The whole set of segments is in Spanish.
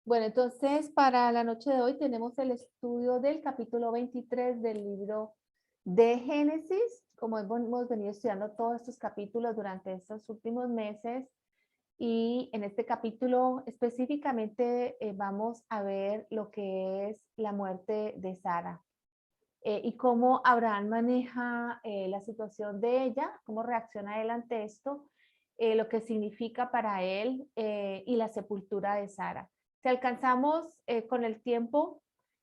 Bueno, entonces para la noche de hoy tenemos el estudio del capítulo 23 del libro de Génesis. Como hemos venido estudiando todos estos capítulos durante estos últimos meses, y en este capítulo específicamente vamos a ver lo que es la muerte de Sara y cómo Abraham maneja la situación de ella, cómo reacciona él ante esto, lo que significa para él y la sepultura de Sara. Si alcanzamos con el tiempo,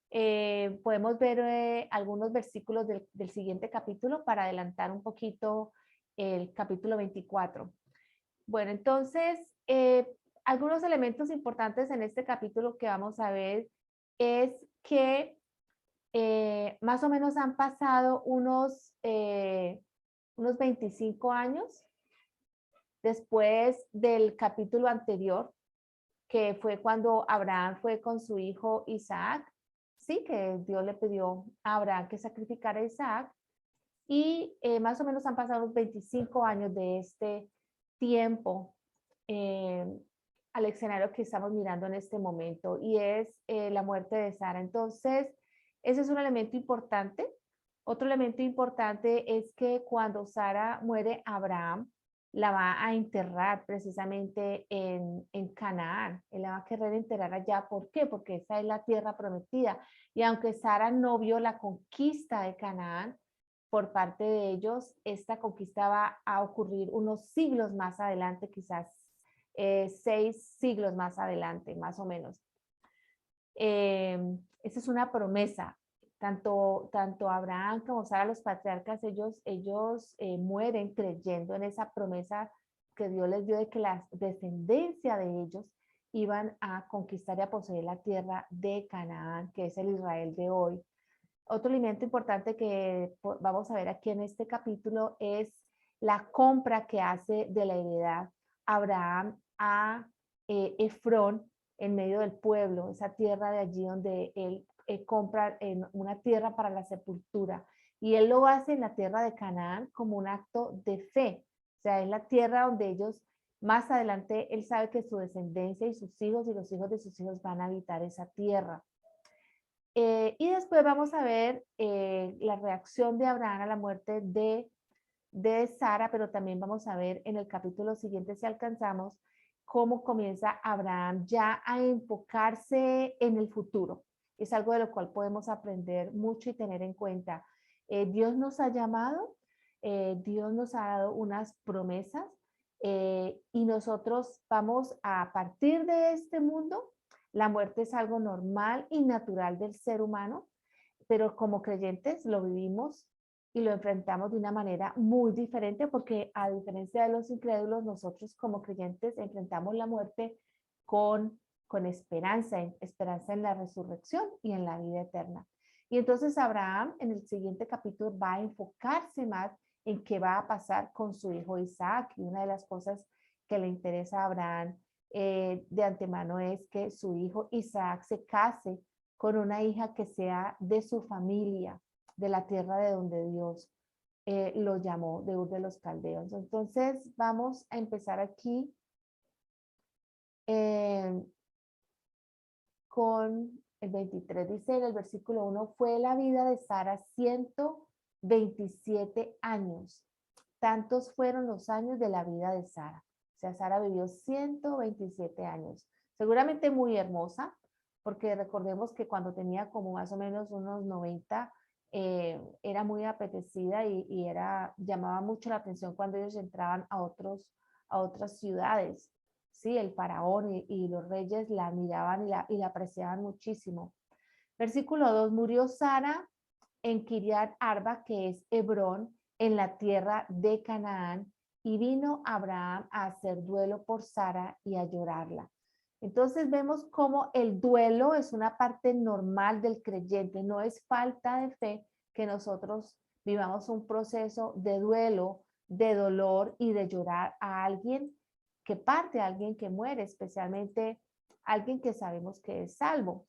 podemos ver algunos versículos del siguiente capítulo para adelantar un poquito el capítulo 24. Bueno, entonces, algunos elementos importantes en este capítulo que vamos a ver es que más o menos han pasado unos 25 años después del capítulo anterior, que fue cuando Abraham fue con su hijo Isaac, sí, que Dios le pidió a Abraham que sacrificara a Isaac, y más o menos han pasado unos 25 años de este tiempo eh, al escenario que estamos mirando en este momento, y es la muerte de Sara. Entonces, ese es un elemento importante. Otro elemento importante es que cuando Sara muere, Abraham la va a enterrar precisamente en Canaán. Él la va a querer enterrar allá. ¿Por qué? Porque esa es la tierra prometida. Y aunque Sara no vio la conquista de Canaán por parte de ellos, esta conquista va a ocurrir unos siglos más adelante, quizás 6 siglos más adelante, más o menos. Esa es una promesa. Tanto Abraham como Sara, los patriarcas, ellos mueren creyendo en esa promesa que Dios les dio de que la descendencia de ellos iban a conquistar y a poseer la tierra de Canaán, que es el Israel de hoy. Otro elemento importante que vamos a ver aquí en este capítulo es la compra que hace de la heredad Abraham a Efrón en medio del pueblo, esa tierra de allí donde él compra una tierra para la sepultura. Y él lo hace en la tierra de Canaán como un acto de fe. O sea, es la tierra donde ellos, más adelante, él sabe que su descendencia y sus hijos y los hijos de sus hijos van a habitar esa tierra. Y después vamos a ver la reacción de Abraham a la muerte de Sara, pero también vamos a ver en el capítulo siguiente, si alcanzamos, cómo comienza Abraham ya a enfocarse en el futuro. Es algo de lo cual podemos aprender mucho y tener en cuenta. Dios nos ha llamado, Dios nos ha dado unas promesas y nosotros vamos a partir de este mundo. La muerte es algo normal y natural del ser humano, pero como creyentes lo vivimos y lo enfrentamos de una manera muy diferente, porque a diferencia de los incrédulos, nosotros como creyentes enfrentamos la muerte con esperanza, esperanza en la resurrección y en la vida eterna. Y entonces Abraham en el siguiente capítulo va a enfocarse más en qué va a pasar con su hijo Isaac. Y una de las cosas que le interesa a Abraham de antemano es que su hijo Isaac se case con una hija que sea de su familia, de la tierra de donde Dios lo llamó, de Ur de los Caldeos. Entonces vamos a empezar aquí con el 23. Dice en el versículo 1, fue la vida de Sara 127 años. Tantos fueron los años de la vida de Sara. O sea, Sara vivió 127 años. Seguramente muy hermosa, porque recordemos que cuando tenía como más o menos unos 90, era muy apetecida y llamaba mucho la atención cuando ellos entraban a otras ciudades. Sí, el faraón y los reyes la miraban y la apreciaban muchísimo. Versículo 2, murió Sara en Kiriat Arba, que es Hebrón, en la tierra de Canaán, y vino Abraham a hacer duelo por Sara y a llorarla. Entonces vemos cómo el duelo es una parte normal del creyente, no es falta de fe que nosotros vivamos un proceso de duelo, de dolor y de llorar a alguien que parte, a alguien que muere, especialmente alguien que sabemos que es salvo.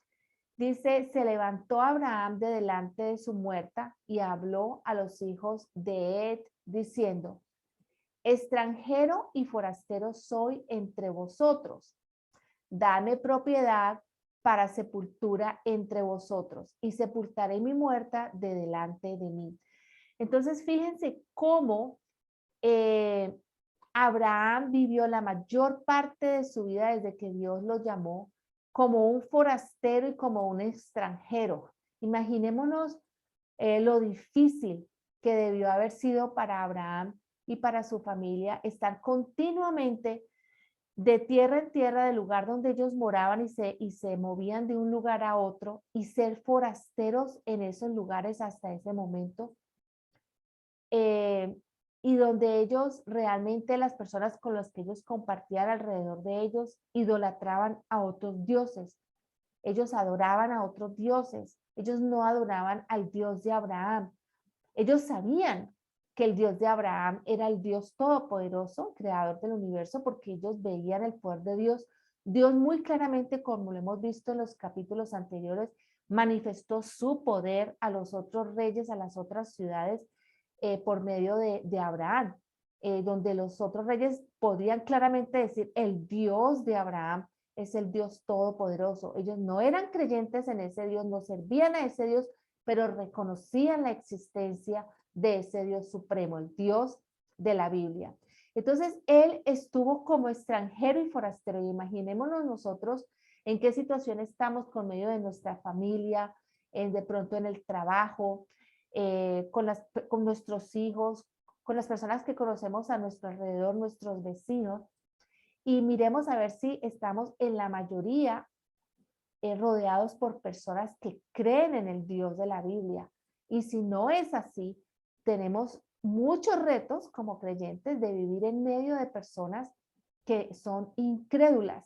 Dice, se levantó Abraham de delante de su muerta y habló a los hijos de Ed, diciendo, extranjero y forastero soy entre vosotros. Dame propiedad para sepultura entre vosotros, y sepultaré mi muerta de delante de mí. Entonces, fíjense cómo Abraham vivió la mayor parte de su vida desde que Dios lo llamó como un forastero y como un extranjero. Imaginémonos lo difícil que debió haber sido para Abraham y para su familia estar continuamente de tierra en tierra del lugar donde ellos moraban y se movían de un lugar a otro y ser forasteros en esos lugares hasta ese momento. Y donde ellos realmente, las personas con las que ellos compartían alrededor de ellos, idolatraban a otros dioses. Ellos adoraban a otros dioses. Ellos no adoraban al Dios de Abraham. Ellos sabían que el Dios de Abraham era el Dios todopoderoso, creador del universo, porque ellos veían el poder de Dios. Dios muy claramente, como lo hemos visto en los capítulos anteriores, manifestó su poder a los otros reyes, a las otras ciudades, por medio de Abraham, donde los otros reyes podían claramente decir, el Dios de Abraham es el Dios todopoderoso. Ellos no eran creyentes en ese Dios, no servían a ese Dios, pero reconocían la existencia de ese Dios supremo, el Dios de la Biblia. Entonces, él estuvo como extranjero y forastero. Y imaginémonos nosotros en qué situación estamos con medio de nuestra familia, de pronto en el trabajo, con nuestros hijos, con las personas que conocemos a nuestro alrededor, nuestros vecinos, y miremos a ver si estamos en la mayoría rodeados por personas que creen en el Dios de la Biblia. Y si no es así, tenemos muchos retos como creyentes de vivir en medio de personas que son incrédulas,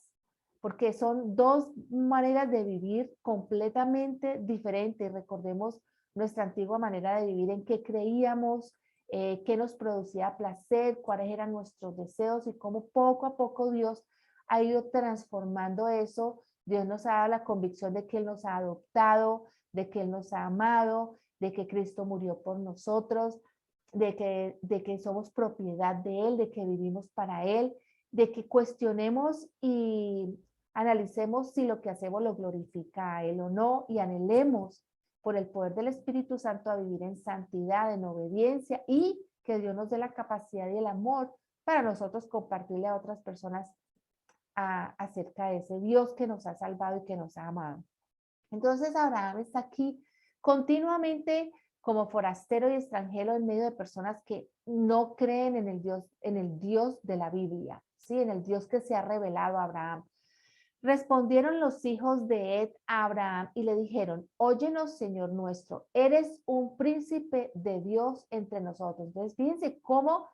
porque son dos maneras de vivir completamente diferentes. Recordemos nuestra antigua manera de vivir, en qué creíamos, qué nos producía placer, cuáles eran nuestros deseos y cómo poco a poco Dios ha ido transformando eso. Dios nos ha dado la convicción de que Él nos ha adoptado, de que Él nos ha amado, de que Cristo murió por nosotros, de que somos propiedad de Él, de que vivimos para Él, de que cuestionemos y analicemos si lo que hacemos lo glorifica a Él o no, y anhelemos por el poder del Espíritu Santo a vivir en santidad, en obediencia, y que Dios nos dé la capacidad y el amor para nosotros compartirle a otras personas acerca de ese Dios que nos ha salvado y que nos ha amado. Entonces Abraham está aquí continuamente como forastero y extranjero en medio de personas que no creen en el Dios de la Biblia, ¿sí? En el Dios que se ha revelado a Abraham. Respondieron los hijos de Ed a Abraham y le dijeron, óyenos, Señor nuestro, eres un príncipe de Dios entre nosotros. Entonces, fíjense cómo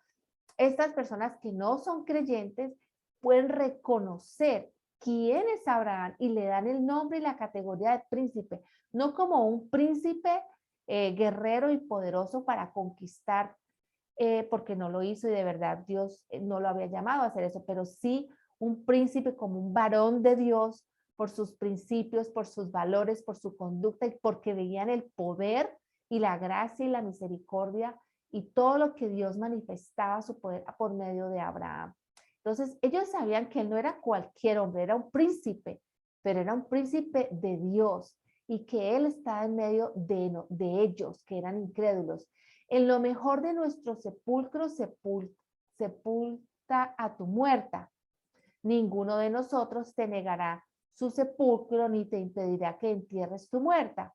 estas personas que no son creyentes pueden reconocer quién es Abraham y le dan el nombre y la categoría de príncipe, no como un príncipe guerrero y poderoso para conquistar, porque no lo hizo y de verdad Dios no lo había llamado a hacer eso, pero sí un príncipe como un varón de Dios por sus principios, por sus valores, por su conducta y porque veían el poder y la gracia y la misericordia y todo lo que Dios manifestaba su poder por medio de Abraham. Entonces ellos sabían que él no era cualquier hombre, era un príncipe, pero era un príncipe de Dios y que él estaba en medio de ellos, que eran incrédulos. En lo mejor de nuestro sepulcro sepulta a tu muerta. Ninguno de nosotros te negará su sepulcro ni te impedirá que entierres tu muerta.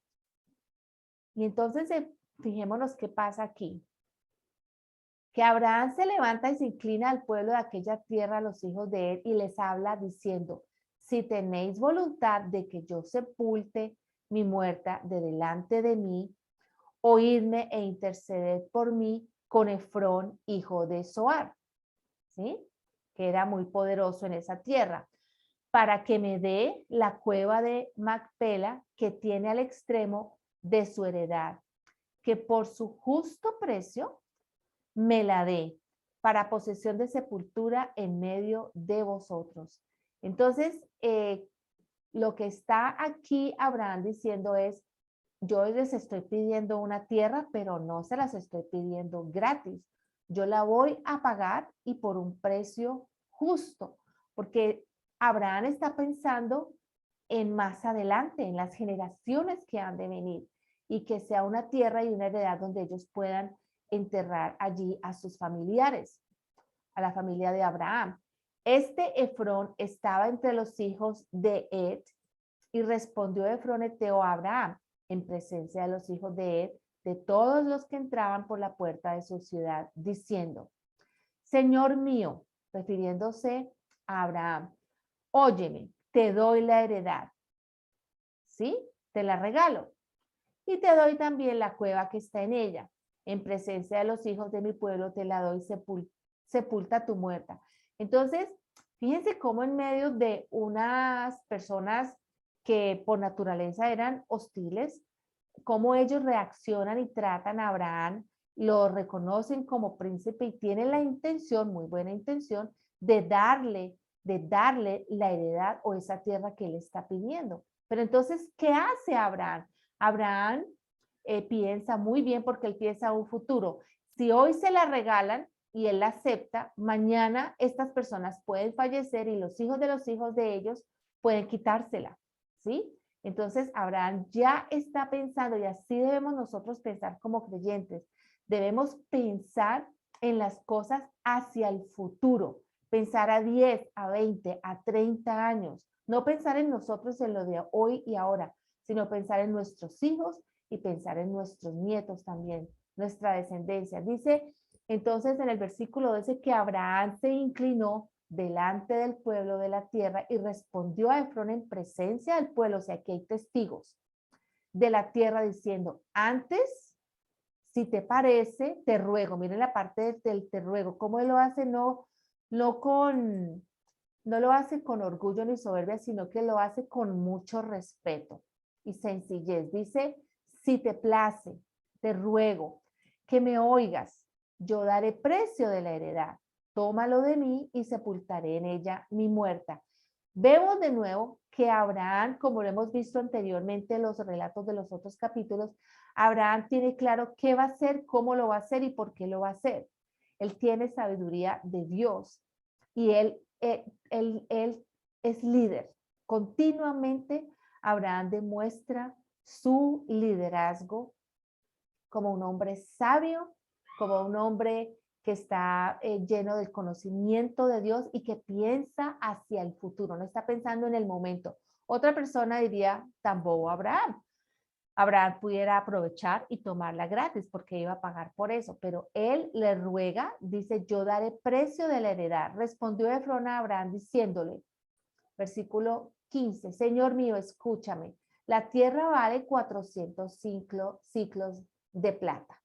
Y entonces fijémonos qué pasa aquí. Que Abraham se levanta y se inclina al pueblo de aquella tierra, a los hijos de él, y les habla diciendo, si tenéis voluntad de que yo sepulte mi muerta de delante de mí, oídme e interceded por mí con Efrón, hijo de Zoar, ¿sí? Que era muy poderoso en esa tierra, para que me dé la cueva de Macpela que tiene al extremo de su heredad, que por su justo precio me la dé para posesión de sepultura en medio de vosotros. Entonces, lo que está aquí Abraham diciendo es, yo les estoy pidiendo una tierra, pero no se las estoy pidiendo gratis. Yo la voy a pagar y por un precio justo, porque Abraham está pensando en más adelante, en las generaciones que han de venir, y que sea una tierra y una heredad donde ellos puedan enterrar allí a sus familiares, a la familia de Abraham. Este Efrón estaba entre los hijos de Ed, y respondió Efrón eteo a Abraham en presencia de los hijos de Ed, de todos los que entraban por la puerta de su ciudad, diciendo: Señor mío, refiriéndose a Abraham, óyeme, te doy la heredad, ¿sí? Te la regalo. Y te doy también la cueva que está en ella. En presencia de los hijos de mi pueblo te la doy, sepulta tu muerta. Entonces, fíjense cómo en medio de unas personas que por naturaleza eran hostiles, cómo ellos reaccionan y tratan a Abraham, lo reconocen como príncipe y tienen la intención, muy buena intención, de darle la heredad o esa tierra que él está pidiendo. Pero entonces, ¿qué hace Abraham? Abraham piensa muy bien, porque él piensa a un futuro. Si hoy se la regalan y él la acepta, mañana estas personas pueden fallecer y los hijos de ellos pueden quitársela, ¿sí? Entonces Abraham ya está pensando, y así debemos nosotros pensar como creyentes. Debemos pensar en las cosas hacia el futuro, pensar a 10, a 20, a 30 años, no pensar en nosotros en lo de hoy y ahora, sino pensar en nuestros hijos y pensar en nuestros nietos también, nuestra descendencia. Dice entonces en el versículo 12 que Abraham se inclinó delante del pueblo de la tierra y respondió a Efrón en presencia del pueblo, o sea que hay testigos de la tierra, diciendo: antes, si te parece, te ruego. Miren la parte del te ruego, cómo él lo hace, no lo hace con orgullo ni soberbia, sino que lo hace con mucho respeto y sencillez. Dice: si te place, te ruego que me oigas, yo daré precio de la heredad, tómalo de mí y sepultaré en ella mi muerta. Vemos de nuevo que Abraham, como lo hemos visto anteriormente en los relatos de los otros capítulos, Abraham tiene claro qué va a hacer, cómo lo va a hacer y por qué lo va a hacer. Él tiene sabiduría de Dios y él es líder. Continuamente Abraham demuestra su liderazgo como un hombre sabio, como un hombre que está lleno del conocimiento de Dios y que piensa hacia el futuro, no está pensando en el momento. Otra persona diría: tan bobo Abraham. Abraham pudiera aprovechar y tomarla gratis porque iba a pagar por eso, pero él le ruega, dice: yo daré precio de la heredad. Respondió Efrón a Abraham diciéndole, versículo 15, Señor mío, escúchame, la tierra vale 400 ciclos de plata.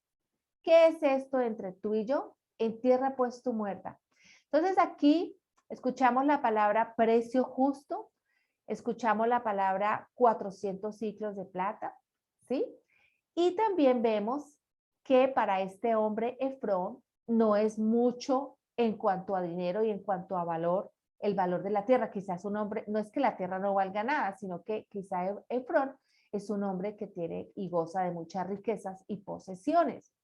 ¿Qué es esto entre tú y yo? En tierra pues tu muerta. Entonces aquí escuchamos la palabra precio justo, escuchamos la palabra 400 ciclos de plata, ¿sí? Y también vemos que para este hombre Efrón no es mucho en cuanto a dinero y en cuanto a valor, el valor de la tierra. Quizás un hombre, no es que la tierra no valga nada, sino que quizá Efrón es un hombre que tiene y goza de muchas riquezas y posesiones.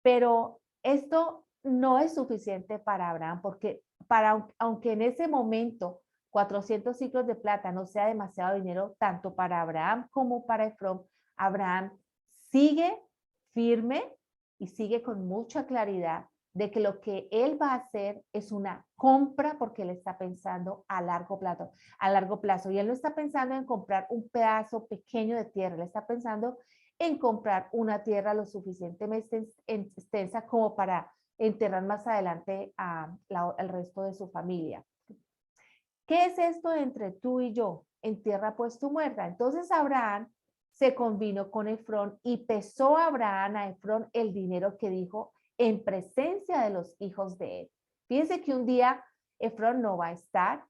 Pero esto no es suficiente para Abraham, porque aunque en ese momento 400 ciclos de plata no sea demasiado dinero, tanto para Abraham como para Efrón, Abraham sigue firme y sigue con mucha claridad de que lo que él va a hacer es una compra, porque él está pensando a largo plazo, y él no está pensando en comprar un pedazo pequeño de tierra, él está pensando en comprar una tierra lo suficientemente extensa como para enterrar más adelante al resto de su familia. ¿Qué es esto entre tú y yo? En tierra pues tu muerta. Entonces Abraham se convino con Efrón y pesó a Abraham a Efrón el dinero que dijo en presencia de los hijos de él. Fíjense que un día Efrón no va a estar,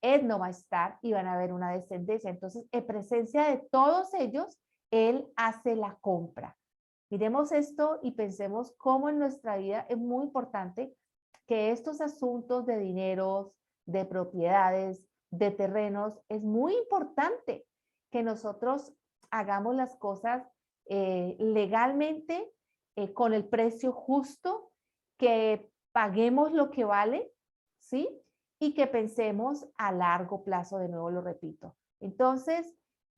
Ed no va a estar y van a haber una descendencia. Entonces, en presencia de todos ellos, él hace la compra. Miremos esto y pensemos cómo en nuestra vida es muy importante que estos asuntos de dineros, de propiedades, de terrenos, es muy importante que nosotros hagamos las cosas legalmente, con el precio justo, que paguemos lo que vale, ¿sí? Y que pensemos a largo plazo, de nuevo lo repito. Entonces,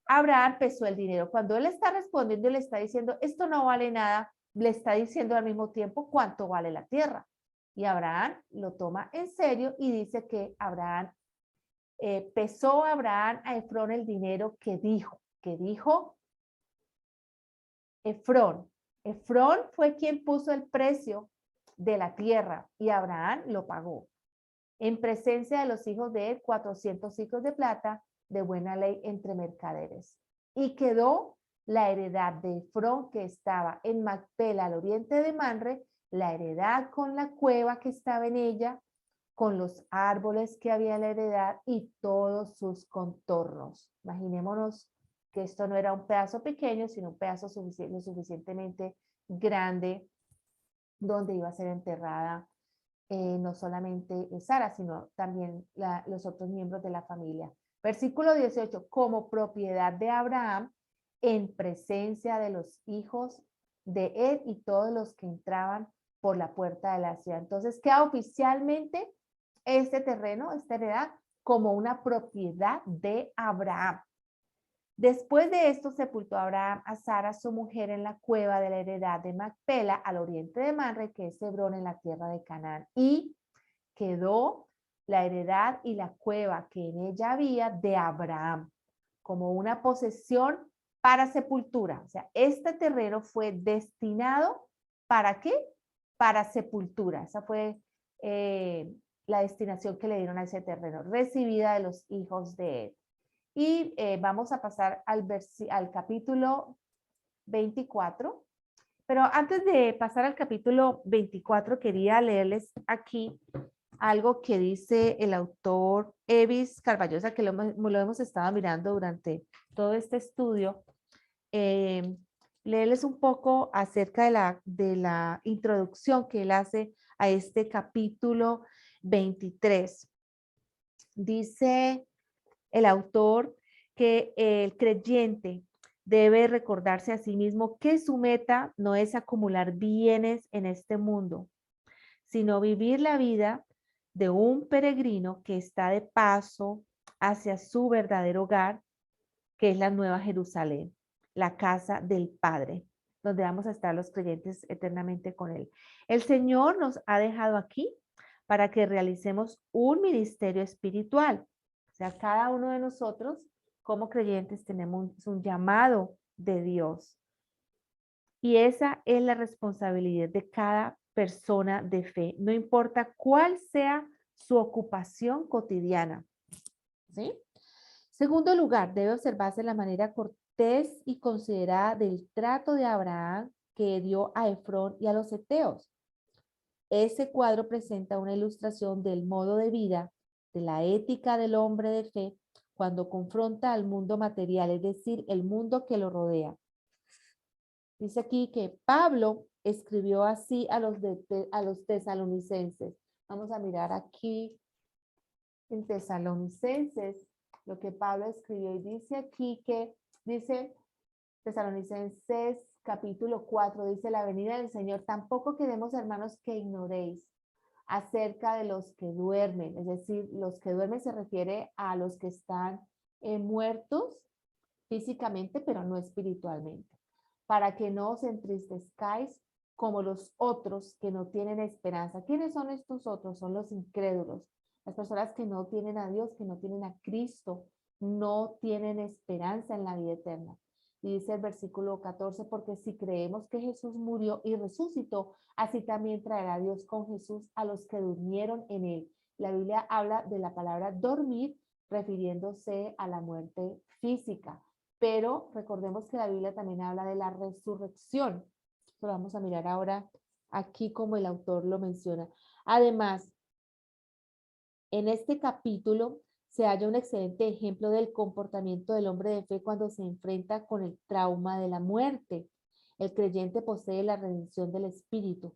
Abraham pesó el dinero. Cuando él está respondiendo, le está diciendo, esto no vale nada, le está diciendo al mismo tiempo cuánto vale la tierra. Y Abraham lo toma en serio y dice que pesó Abraham a Efrón el dinero que dijo Efrón. Efrón fue quien puso el precio de la tierra y Abraham lo pagó. En presencia de los hijos de él, 400 ciclos de plata de buena ley entre mercaderes. Y quedó la heredad de Efrón que estaba en Macpela, al oriente de Manre, la heredad con la cueva que estaba en ella, con los árboles que había en la heredad y todos sus contornos. Imaginémonos que esto no era un pedazo pequeño, sino un pedazo lo suficientemente grande donde iba a ser enterrada no solamente Sara, sino también los otros miembros de la familia. Versículo 18, como propiedad de Abraham, en presencia de los hijos de él y todos los que entraban por la puerta de la ciudad. Entonces queda oficialmente este terreno, esta heredad, como una propiedad de Abraham. Después de esto sepultó Abraham a Sara, su mujer, en la cueva de la heredad de Macpela, al oriente de Manre, que es Hebrón, en la tierra de Canaán. Y quedó la heredad y la cueva que en ella había de Abraham, como una posesión para sepultura. O sea, este terreno fue destinado, ¿para qué? Para sepultura. Esa fue la destinación que le dieron a ese terreno, recibida de los hijos de él. Y vamos a pasar al capítulo 24. Pero antes de pasar al capítulo 24, quería leerles aquí algo que dice el autor Evis Carballosa, que lo hemos estado mirando durante todo este estudio. Leerles un poco acerca de la introducción que él hace a este capítulo 23. Dice el autor que el creyente debe recordarse a sí mismo que su meta no es acumular bienes en este mundo, sino vivir la vida de un peregrino que está de paso hacia su verdadero hogar, que es la Nueva Jerusalén, la casa del Padre, donde vamos a estar los creyentes eternamente con Él. El Señor nos ha dejado aquí para que realicemos un ministerio espiritual. O sea, cada uno de nosotros, como creyentes, tenemos un llamado de Dios. Y esa es la responsabilidad de cada persona de fe, no importa cuál sea su ocupación cotidiana. ¿Sí? Segundo lugar, debe observarse la manera cortés y considerada del trato de Abraham que dio a Efrón y a los heteos. Ese cuadro presenta una ilustración del modo de vida, de la ética del hombre de fe, cuando confronta al mundo material, es decir, el mundo que lo rodea. Dice aquí que Pablo escribió así a los tesalonicenses. Vamos a mirar aquí en Tesalonicenses lo que Pablo escribió y dice aquí dice Tesalonicenses capítulo 4, dice la venida del Señor. Tampoco queremos, hermanos, que ignoréis acerca de los que duermen, es decir, los que duermen se refiere a los que están muertos físicamente, pero no espiritualmente, para que no os entristezcáis como los otros que no tienen esperanza. ¿Quiénes son estos otros? Son los incrédulos, las personas que no tienen a Dios, que no tienen a Cristo, no tienen esperanza en la vida eterna. Y dice el versículo 14, porque si creemos que Jesús murió y resucitó, así también traerá Dios con Jesús a los que durmieron en él. La Biblia habla de la palabra dormir, refiriéndose a la muerte física. Pero recordemos que la Biblia también habla de la resurrección. Lo vamos a mirar ahora aquí como el autor lo menciona. Además, en este capítulo se halla un excelente ejemplo del comportamiento del hombre de fe cuando se enfrenta con el trauma de la muerte. El creyente posee la redención del espíritu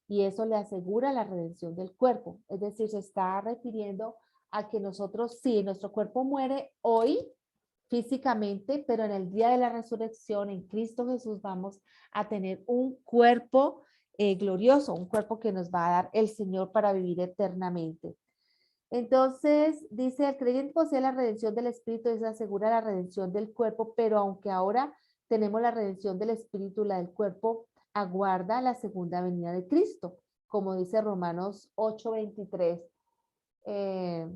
y eso le asegura la redención del cuerpo. Es decir, se está refiriendo a que nosotros, sí, nuestro cuerpo muere hoy físicamente, pero en el día de la resurrección en Cristo Jesús vamos a tener un cuerpo glorioso, un cuerpo que nos va a dar el Señor para vivir eternamente. Entonces, dice, el creyente posee la redención del espíritu, es asegura la redención del cuerpo, pero aunque ahora tenemos la redención del espíritu, la del cuerpo, aguarda la segunda venida de Cristo, como dice Romanos 8:23. eh,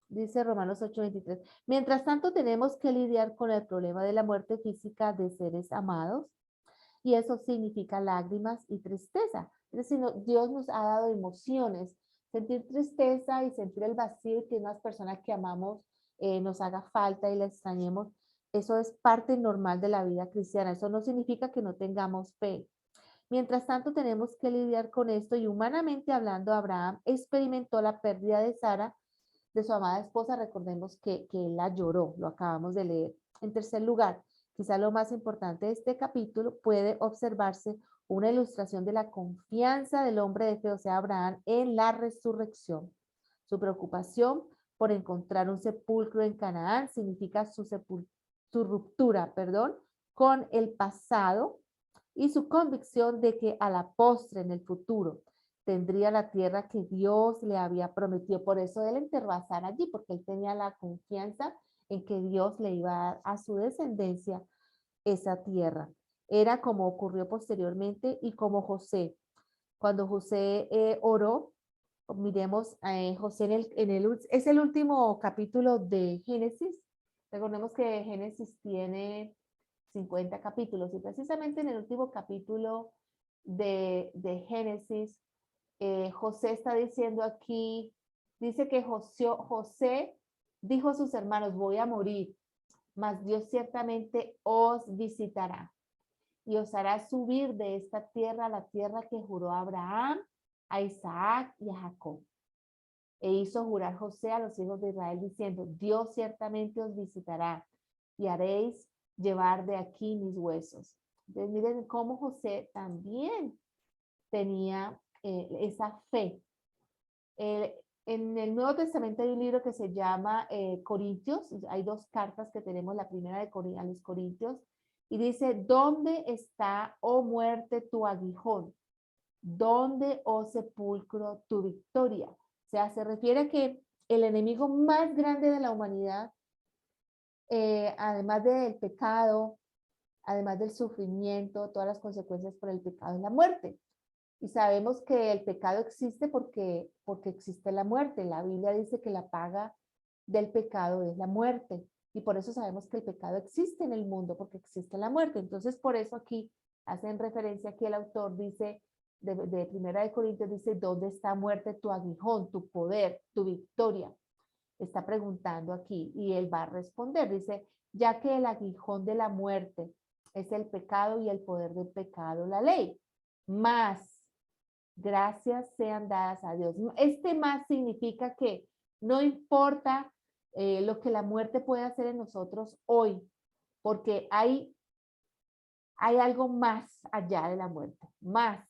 dice Romanos 8:23. Mientras tanto, tenemos que lidiar con el problema de la muerte física de seres amados, y eso significa lágrimas y tristeza. Es decir, Dios nos ha dado emociones, sentir tristeza y sentir el vacío que unas personas que amamos nos haga falta y la extrañemos. Eso es parte normal de la vida cristiana. Eso no significa que no tengamos fe. Mientras tanto, tenemos que lidiar con esto y humanamente hablando, Abraham experimentó la pérdida de Sara, de su amada esposa. Recordemos que él la lloró, lo acabamos de leer. En tercer lugar, quizá lo más importante de este capítulo, puede observarse una ilustración de la confianza del hombre de fe, o sea, Abraham, en la resurrección. Su preocupación por encontrar un sepulcro en Canaán significa su ruptura, con el pasado y su convicción de que a la postre, en el futuro, tendría la tierra que Dios le había prometido. Por eso él enterró a Sara allí, porque él tenía la confianza en que Dios le iba a dar a su descendencia esa tierra. Era como ocurrió posteriormente y como José. Cuando José oró, miremos José es el último capítulo de Génesis. Recordemos que Génesis tiene 50 capítulos y precisamente en el último capítulo de Génesis, José está diciendo aquí, dice que José dijo a sus hermanos, voy a morir, mas Dios ciertamente os visitará y os hará subir de esta tierra a la tierra que juró a Abraham, a Isaac y a Jacob. E hizo jurar José a los hijos de Israel diciendo, Dios ciertamente os visitará y haréis llevar de aquí mis huesos. Entonces miren cómo José también tenía esa fe. En el Nuevo Testamento hay un libro que se llama Corintios. Hay dos cartas que tenemos, la primera a los Corintios, y dice, ¿dónde está, oh muerte, tu aguijón? ¿Dónde, oh sepulcro, tu victoria? O sea, se refiere a que el enemigo más grande de la humanidad, además del pecado, además del sufrimiento, todas las consecuencias por el pecado, es la muerte. Y sabemos que el pecado existe porque existe la muerte. La Biblia dice que la paga del pecado es la muerte. Y por eso sabemos que el pecado existe en el mundo, porque existe la muerte. Entonces, por eso aquí hacen referencia, aquí el autor dice, de Primera de Corintios, dice, ¿dónde está muerte tu aguijón, tu poder, tu victoria? Está preguntando aquí y él va a responder. Dice, ya que el aguijón de la muerte es el pecado y el poder del pecado, la ley. Más gracias sean dadas a Dios. Este más significa que no importa lo que la muerte puede hacer en nosotros hoy, porque hay algo más allá de la muerte. Más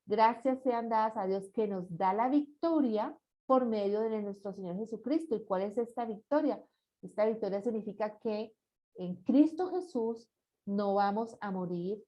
gracias sean dadas a Dios que nos da la victoria por medio de nuestro Señor Jesucristo. ¿Y cuál es esta victoria? Esta victoria significa que en Cristo Jesús no vamos a morir,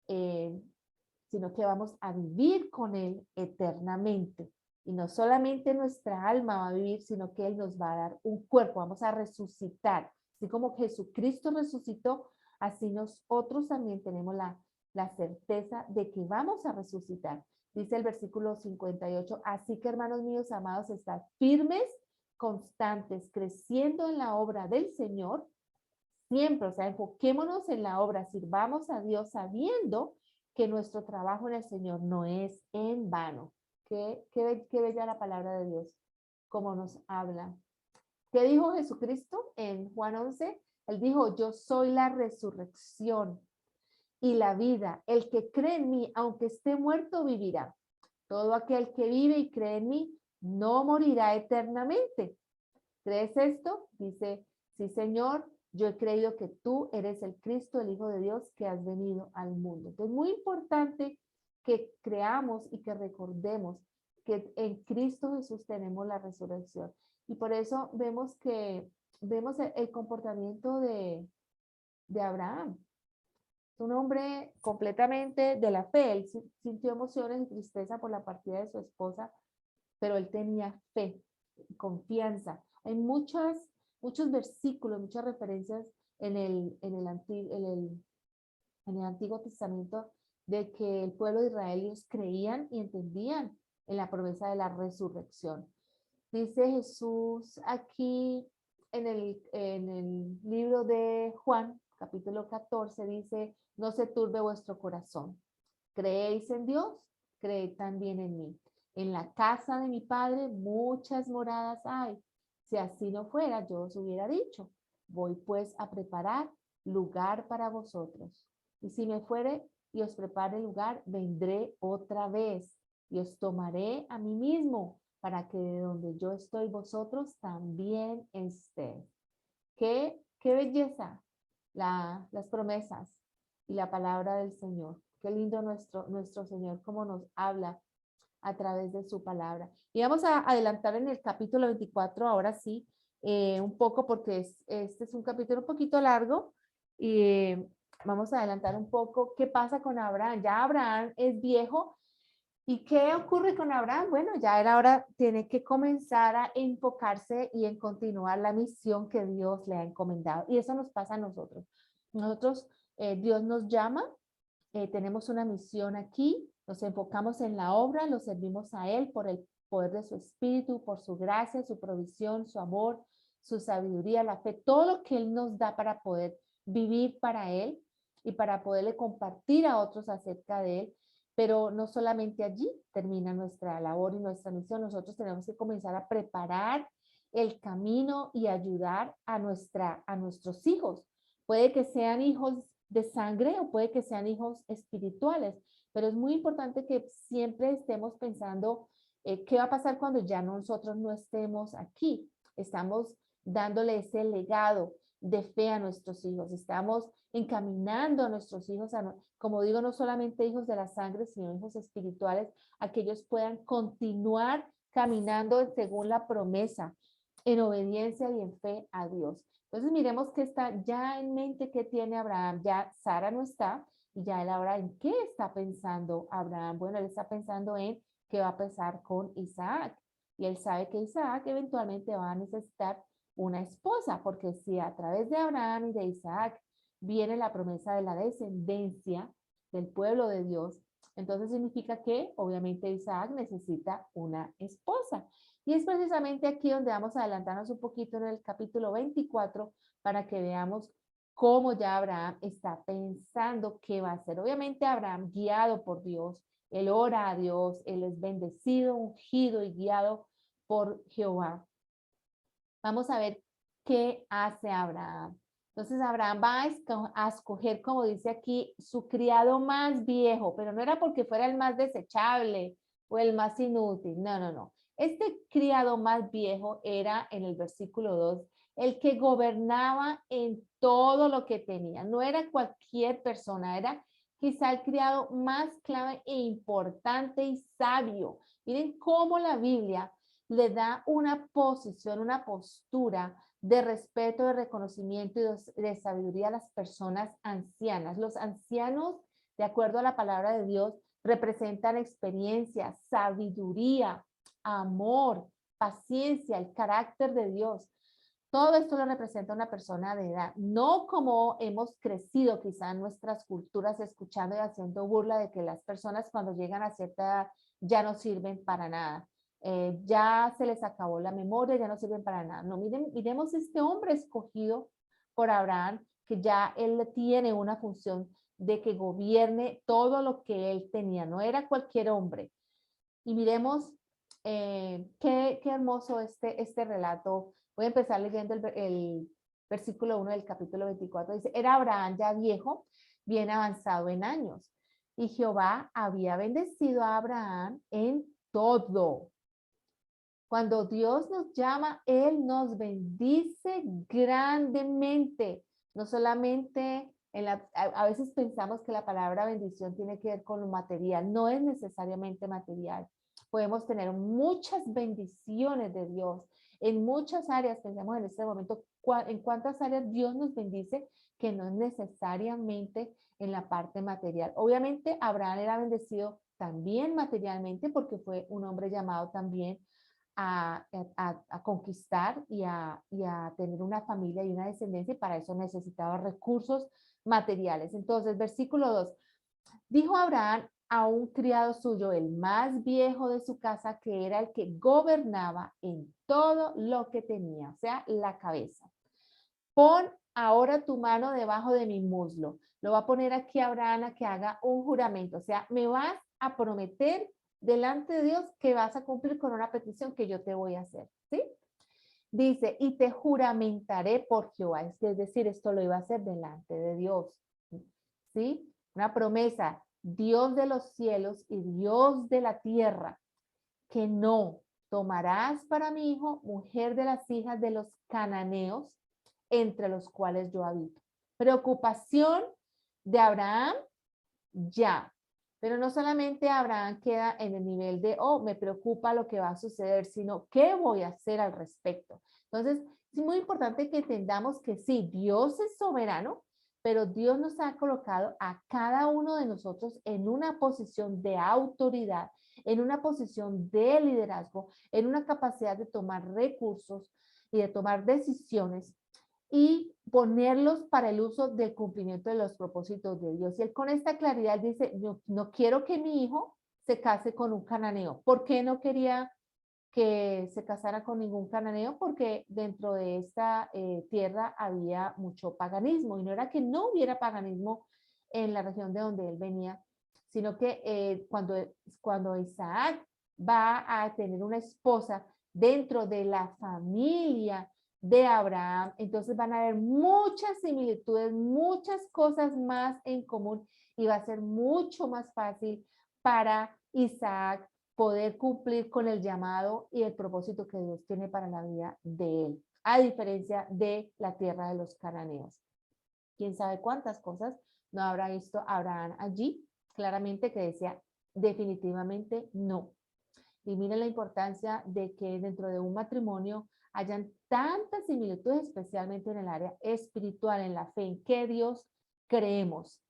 sino que vamos a vivir con Él eternamente. Y no solamente nuestra alma va a vivir, sino que Él nos va a dar un cuerpo, vamos a resucitar. Así como Jesucristo resucitó, así nosotros también tenemos la certeza de que vamos a resucitar. Dice el versículo 58, así que hermanos míos amados, estad firmes, constantes, creciendo en la obra del Señor, siempre, o sea, enfoquémonos en la obra, sirvamos a Dios sabiendo que nuestro trabajo en el Señor no es en vano. Qué bella la palabra de Dios, como nos habla. ¿Qué dijo Jesucristo en Juan 11? Él dijo, yo soy la resurrección y la vida. El que cree en mí, aunque esté muerto, vivirá. Todo aquel que vive y cree en mí, no morirá eternamente. ¿Crees esto? Dice, sí, Señor, yo he creído que tú eres el Cristo, el Hijo de Dios, que has venido al mundo. Entonces, es muy importante que creamos y que recordemos que en Cristo Jesús tenemos la resurrección. Y por eso vemos el comportamiento de Abraham. Es un hombre completamente de la fe. Él sintió emociones y tristeza por la partida de su esposa, pero él tenía fe. confianza. Hay muchos versículos, muchas referencias en el Antiguo Testamento de que el pueblo de Israel ellos creían y entendían en la promesa de la resurrección. Dice Jesús aquí en el libro de Juan, capítulo 14, dice, no se turbe vuestro corazón. ¿Creéis en Dios? Creed también en mí. En la casa de mi Padre muchas moradas hay. Si así no fuera, yo os hubiera dicho, voy pues a preparar lugar para vosotros. Y si me fuere y os prepare lugar, vendré otra vez y os tomaré a mí mismo, para que de donde yo estoy vosotros también estéis. Qué belleza las promesas y la palabra del Señor. Qué lindo nuestro Señor, cómo nos habla a través de su palabra. Y vamos a adelantar en el capítulo 24, ahora sí, un poco porque este es un capítulo un poquito largo y vamos a adelantar un poco qué pasa con Abraham. Ya Abraham es viejo. ¿Y qué ocurre con Abraham? Bueno, ya era hora, tiene que comenzar a enfocarse y en continuar la misión que Dios le ha encomendado. Y eso nos pasa a nosotros. Nosotros, Dios nos llama, tenemos una misión aquí, nos enfocamos en la obra, lo servimos a Él por el poder de su Espíritu, por su gracia, su provisión, su amor, su sabiduría, la fe, todo lo que Él nos da para poder vivir para Él y para poderle compartir a otros acerca de Él. Pero no solamente allí termina nuestra labor y nuestra misión, nosotros tenemos que comenzar a preparar el camino y ayudar a nuestros hijos. Puede que sean hijos de sangre o puede que sean hijos espirituales, pero es muy importante que siempre estemos pensando qué va a pasar cuando ya nosotros no estemos aquí. Estamos dándole ese legado de fe a nuestros hijos, estamos encaminando a nuestros hijos, como digo, no solamente hijos de la sangre, sino hijos espirituales, a que ellos puedan continuar caminando según la promesa, en obediencia y en fe a Dios. Entonces miremos qué está ya en mente que tiene Abraham. Ya Sara no está y ya él ahora en qué está pensando Abraham. Bueno, él está pensando en qué va a pasar con Isaac. Y él sabe que Isaac eventualmente va a necesitar una esposa, porque si a través de Abraham y de Isaac viene la promesa de la descendencia del pueblo de Dios, entonces significa que obviamente Isaac necesita una esposa. Y es precisamente aquí donde vamos a adelantarnos un poquito en el capítulo 24 para que veamos cómo ya Abraham está pensando qué va a hacer. Obviamente Abraham, guiado por Dios, él ora a Dios, él es bendecido, ungido y guiado por Jehová. Vamos a ver qué hace Abraham. Entonces Abraham va a escoger, como dice aquí, su criado más viejo, pero no era porque fuera el más desechable o el más inútil, no, no, no. Este criado más viejo era, en el versículo 2, el que gobernaba en todo lo que tenía. No era cualquier persona, era quizá el criado más clave e importante y sabio. Miren cómo la Biblia le da una posición, una postura de respeto, de reconocimiento y de sabiduría a las personas ancianas. Los ancianos, de acuerdo a la palabra de Dios, representan experiencia, sabiduría, amor, paciencia, el carácter de Dios. Todo esto lo representa una persona de edad, no como hemos crecido quizá en nuestras culturas escuchando y haciendo burla de que las personas cuando llegan a cierta edad ya no sirven para nada. Ya se les acabó la memoria, ya no sirven para nada. No, miremos este hombre escogido por Abraham, que ya él tiene una función de que gobierne todo lo que él tenía, no era cualquier hombre. Y miremos qué hermoso este relato. Voy a empezar leyendo el versículo 1 del capítulo 24. Dice, era Abraham ya viejo, bien avanzado en años, y Jehová había bendecido a Abraham en todo. Cuando Dios nos llama, Él nos bendice grandemente. No solamente a veces pensamos que la palabra bendición tiene que ver con lo material. No es necesariamente material. Podemos tener muchas bendiciones de Dios en muchas áreas. Pensamos en este momento en cuántas áreas Dios nos bendice, que no es necesariamente en la parte material. Obviamente Abraham era bendecido también materialmente porque fue un hombre llamado también a conquistar y a tener una familia y una descendencia, y para eso necesitaba recursos materiales. Entonces, versículo 2, dijo Abraham a un criado suyo, el más viejo de su casa, que era el que gobernaba en todo lo que tenía, o sea, la cabeza. Pon ahora tu mano debajo de mi muslo. Lo va a poner aquí a Abraham a que haga un juramento, o sea, me vas a prometer delante de Dios que vas a cumplir con una petición que yo te voy a hacer, ¿sí? Dice, y te juramentaré por Jehová, es decir, esto lo iba a hacer delante de Dios, ¿sí? Una promesa, Dios de los cielos y Dios de la tierra, que no tomarás para mi hijo mujer de las hijas de los cananeos, entre los cuales yo habito. Preocupación de Abraham, ya. Pero no solamente Abraham queda en el nivel de, oh, me preocupa lo que va a suceder, sino qué voy a hacer al respecto. Entonces, es muy importante que entendamos que sí, Dios es soberano, pero Dios nos ha colocado a cada uno de nosotros en una posición de autoridad, en una posición de liderazgo, en una capacidad de tomar recursos y de tomar decisiones y ponerlos para el uso del cumplimiento de los propósitos de Dios. Y él con esta claridad dice, no quiero que mi hijo se case con un cananeo. ¿Por qué no quería que se casara con ningún cananeo? Porque dentro de esta tierra había mucho paganismo, y no era que no hubiera paganismo en la región de donde él venía, sino que cuando Isaac va a tener una esposa dentro de la familia de Abraham, entonces van a haber muchas similitudes, muchas cosas más en común, y va a ser mucho más fácil para Isaac poder cumplir con el llamado y el propósito que Dios tiene para la vida de él, a diferencia de la tierra de los cananeos. Quién sabe cuántas cosas no habrá visto Abraham allí, claramente que decía definitivamente no. Y miren la importancia de que dentro de un matrimonio hayan tantas similitudes, especialmente en el área espiritual, en la fe, en que Dios creemos.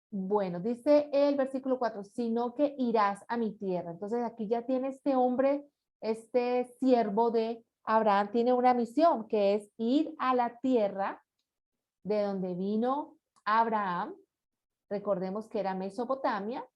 Bueno, dice el versículo 4, sino que irás a mi tierra. Entonces aquí ya tiene este hombre, este siervo de Abraham, tiene una misión que es ir a la tierra de donde vino Abraham. Recordemos que era Mesopotamia,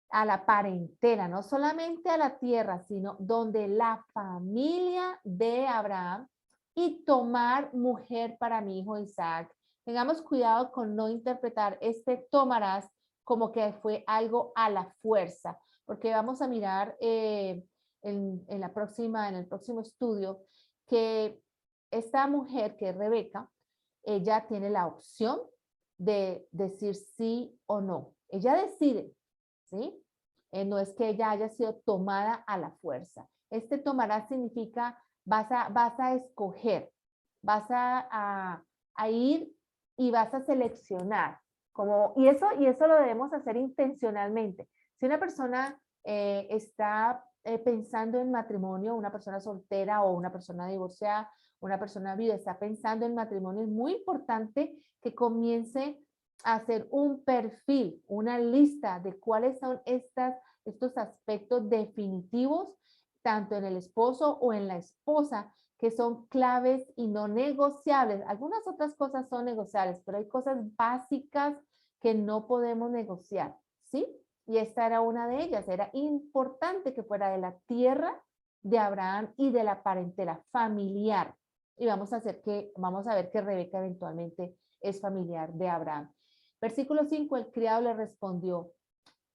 a la parentela, no solamente a la tierra, sino donde la familia de Abraham, y tomar mujer para mi hijo Isaac. Tengamos cuidado con no interpretar este tomarás como que fue algo a la fuerza, porque vamos a mirar en el próximo estudio que esta mujer, que es Rebeca, ella tiene la opción de decir sí o no. Ella decide, ¿sí? No es que ella haya sido tomada a la fuerza. Este tomará significa vas a escoger, vas a ir y vas a seleccionar. Y eso lo debemos hacer intencionalmente. Si una persona está pensando en matrimonio, una persona soltera o una persona divorciada, una persona viuda, está pensando en matrimonio, es muy importante que comience a hacer un perfil, una lista de cuáles son estos aspectos definitivos, tanto en el esposo o en la esposa, que son claves y no negociables. Algunas otras cosas son negociables, pero hay cosas básicas que no podemos negociar, ¿sí? Y esta era una de ellas. Era importante que fuera de la tierra de Abraham y de la parentela familiar. Y vamos a ver que Rebeca eventualmente es familiar de Abraham. Versículo 5, el criado le respondió,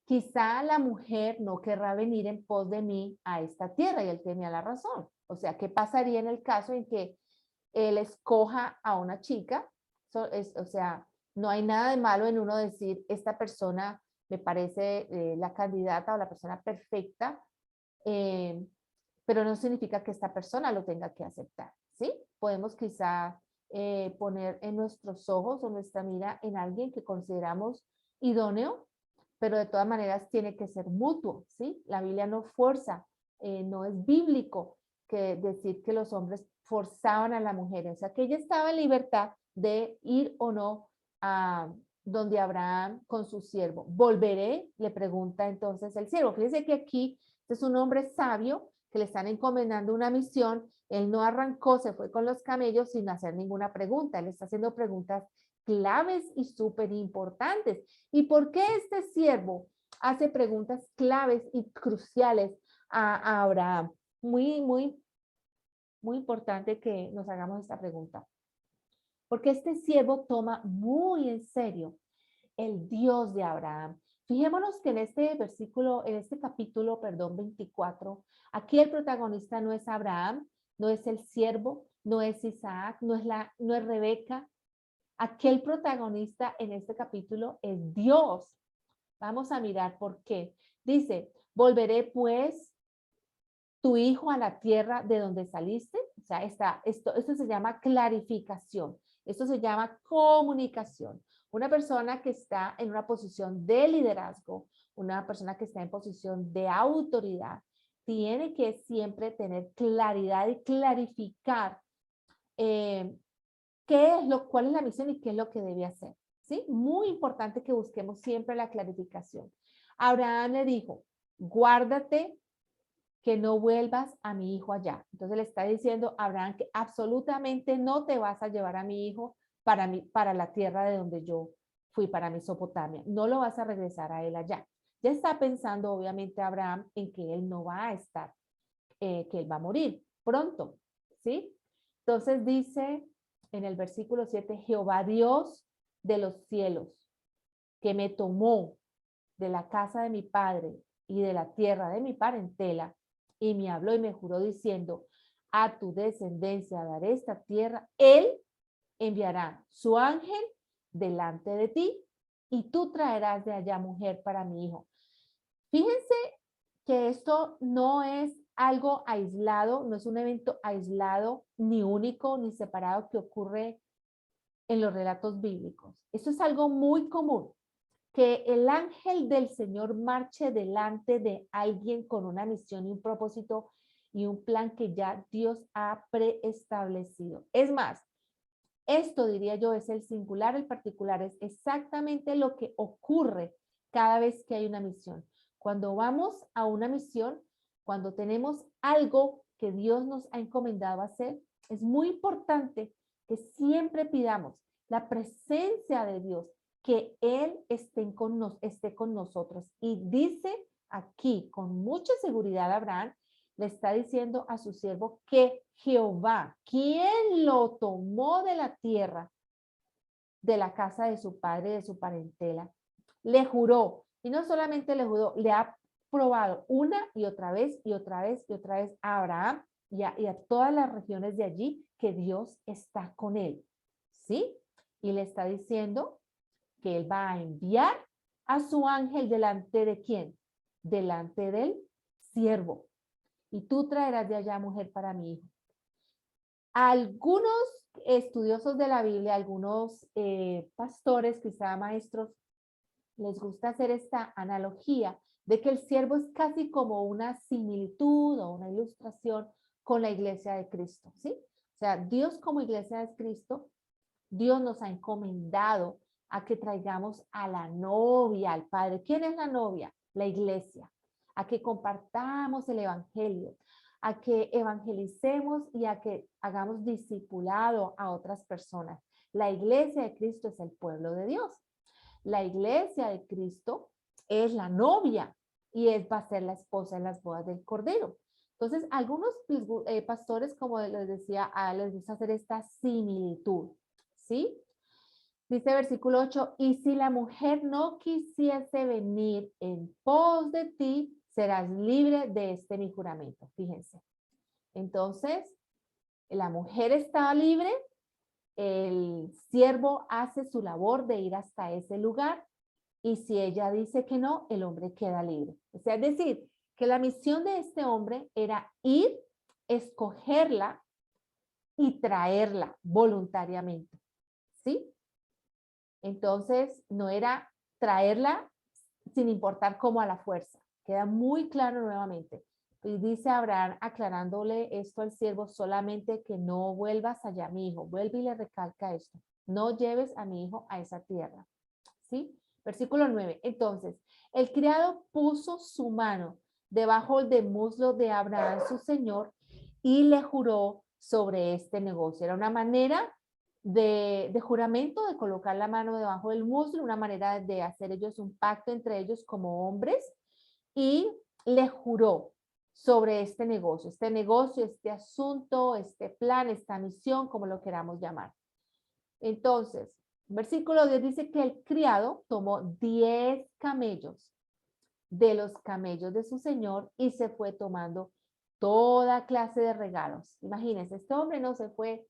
quizá la mujer no querrá venir en pos de mí a esta tierra, y él tenía la razón. O sea, ¿qué pasaría en el caso en que él escoja a una chica? O sea, no hay nada de malo en uno decir, esta persona me parece la candidata o la persona perfecta, pero no significa que esta persona lo tenga que aceptar, ¿sí? Podemos quizá poner en nuestros ojos o nuestra mira en alguien que consideramos idóneo, pero de todas maneras tiene que ser mutuo, ¿sí? La Biblia no fuerza, no es bíblico que decir que los hombres forzaban a la mujer, o sea, que ella estaba en libertad de ir o no a donde Abraham con su siervo. ¿Volveré? Le pregunta entonces el siervo. Fíjense que aquí este es un hombre sabio que le están encomendando una misión, él no arrancó, se fue con los camellos sin hacer ninguna pregunta. Él está haciendo preguntas claves y súper importantes. ¿Y por qué este siervo hace preguntas claves y cruciales a Abraham? Muy importante que nos hagamos esta pregunta. Porque este siervo toma muy en serio el Dios de Abraham. Fijémonos que en este versículo, en este capítulo, perdón, 24, aquí el protagonista no es Abraham, no es el siervo, no es Isaac, no es Rebeca. Aquí el protagonista en este capítulo es Dios. Vamos a mirar por qué. Dice, volveré pues tu hijo a la tierra de donde saliste. O sea, esto se llama clarificación. Esto se llama comunicación. Una persona que está en una posición de liderazgo, una persona que está en posición de autoridad, tiene que siempre tener claridad y clarificar cuál es la misión y qué es lo que debe hacer. ¿Sí? Muy importante que busquemos siempre la clarificación. Abraham le dijo, guárdate que no vuelvas a mi hijo allá. Entonces le está diciendo a Abraham que absolutamente no te vas a llevar a mi hijo para la tierra de donde yo fui, para Mesopotamia. No lo vas a regresar a él allá. Ya está pensando obviamente Abraham en que él no va a estar, que él va a morir pronto, ¿sí? Entonces dice en el versículo 7, Jehová Dios de los cielos, que me tomó de la casa de mi padre y de la tierra de mi parentela, y me habló y me juró diciendo, a tu descendencia daré esta tierra, él enviará su ángel delante de ti, y tú traerás de allá mujer para mi hijo. Fíjense que esto no es algo aislado, no es un evento aislado, ni único, ni separado que ocurre en los relatos bíblicos. Esto es algo muy común, que el ángel del Señor marche delante de alguien con una misión y un propósito y un plan que ya Dios ha preestablecido. Es más, esto diría yo es el singular, el particular, es exactamente lo que ocurre cada vez que hay una misión. Cuando vamos a una misión, cuando tenemos algo que Dios nos ha encomendado hacer, es muy importante que siempre pidamos la presencia de Dios, que Él esté con nosotros. Y dice aquí con mucha seguridad Abraham, le está diciendo a su siervo que Jehová, quien lo tomó de la tierra, de la casa de su padre, de su parentela, le juró, y no solamente le juró, le ha probado una y otra vez y otra vez y otra vez a Abraham y a todas las regiones de allí que Dios está con él, ¿sí? Y le está diciendo que él va a enviar a su ángel delante de quién, delante del siervo, y tú traerás de allá mujer para mi hijo. Algunos estudiosos de la Biblia, algunos pastores, quizá maestros, les gusta hacer esta analogía de que el siervo es casi como una similitud o una ilustración con la iglesia de Cristo, ¿sí? O sea, Dios como iglesia de Cristo, Dios nos ha encomendado a que traigamos a la novia, al Padre. ¿Quién es la novia? La iglesia. A que compartamos el evangelio, a que evangelicemos y a que hagamos discipulado a otras personas. La iglesia de Cristo es el pueblo de Dios. La iglesia de Cristo es la novia y va a ser la esposa en las bodas del Cordero. Entonces, algunos pastores, como les decía, les gusta hacer esta similitud, ¿sí? Dice versículo 8, y si la mujer no quisiese venir en pos de ti, serás libre de este mi juramento. Fíjense. Entonces, la mujer está libre, el siervo hace su labor de ir hasta ese lugar, y si ella dice que no, el hombre queda libre. O sea, es decir, que la misión de este hombre era ir, escogerla y traerla voluntariamente, ¿sí? Entonces, no era traerla sin importar cómo a la fuerza. Queda muy claro nuevamente. Y dice Abraham, aclarándole esto al siervo, solamente que no vuelvas allá, mi hijo. Vuelve y le recalca esto. No lleves a mi hijo a esa tierra. ¿Sí? Versículo 9. Entonces, el criado puso su mano debajo del muslo de Abraham, su señor, y le juró sobre este negocio. Era una manera de juramento, de colocar la mano debajo del muslo, una manera de hacer ellos un pacto entre ellos como hombres, y le juró sobre este negocio, este asunto, este plan, esta misión, como lo queramos llamar. Entonces, versículo 10 dice que el criado tomó 10 camellos de los camellos de su señor y se fue tomando toda clase de regalos. Imagínense, este hombre no se fue